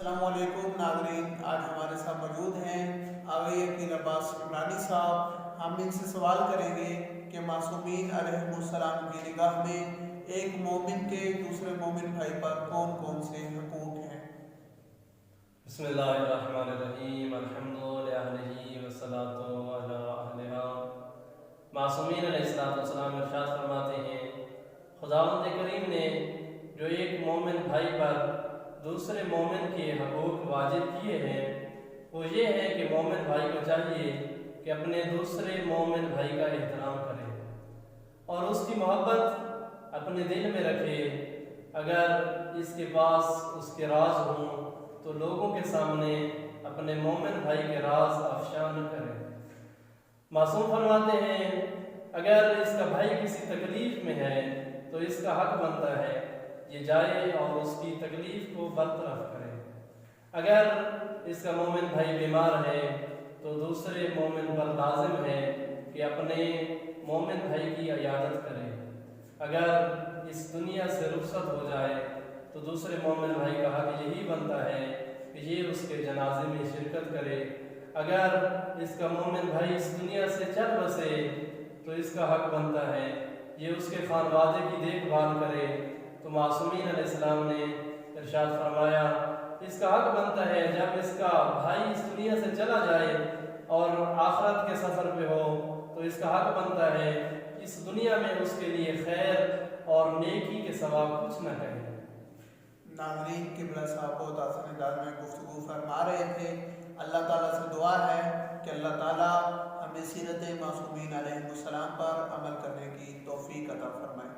السلام علیکم ناظرین، آج ہمارے ساتھ موجود ہیں آغائی عقیل عباس عمرانی صاحب۔ ہم ان سے سوال کریں گے کہ معصومین علیہم السلام کی نگاہ میں ایک مومن کے دوسرے مومن بھائی پر کون کون سے حقوق ہیں؟ بسم اللہ الرحمن الرحیم، الحمد للہ والصلاۃ علی اہلھا۔ معصومین علیہ السلام ارشاد فرماتے ہیں، خداوند کریم نے جو ایک مومن بھائی پر دوسرے مومن کے حقوق واجب کیے ہیں وہ یہ ہے کہ مومن بھائی کو چاہیے کہ اپنے دوسرے مومن بھائی کا احترام کرے اور اس کی محبت اپنے دل میں رکھے۔ اگر اس کے پاس اس کے راز ہوں تو لوگوں کے سامنے اپنے مومن بھائی کے راز افشا نہ کرے۔ معصوم فرماتے ہیں اگر اس کا بھائی کسی تکلیف میں ہے تو اس کا حق بنتا ہے یہ جائے اور اس کی تکلیف کو برطرف کرے۔ اگر اس کا مومن بھائی بیمار ہے تو دوسرے مومن پر لازم ہے کہ اپنے مومن بھائی کی عیادت کرے۔ اگر اس دنیا سے رخصت ہو جائے تو دوسرے مومن بھائی کا حق یہی بنتا ہے کہ یہ اس کے جنازے میں شرکت کرے۔ اگر اس کا مومن بھائی اس دنیا سے چل بسے تو اس کا حق بنتا ہے یہ اس کے خانوادے کی دیکھ بھال کرے۔ تو معصومین علیہ السلام نے ارشاد فرمایا اس کا حق بنتا ہے جب اس کا بھائی اس دنیا سے چلا جائے اور آخرت کے سفر پہ ہو تو اس کا حق بنتا ہے اس دنیا میں اس کے لیے خیر اور نیکی کے سوا کچھ نہ کرے۔ ناظرین، قبلہ صاحب بہت آسان انداز میں گفتگو فرما رہے تھے۔ اللہ تعالیٰ سے دعا ہے کہ اللہ تعالیٰ ہمیں سیرت معصومین علیہ السلام پر عمل کرنے کی توفیق عطا فرمائے۔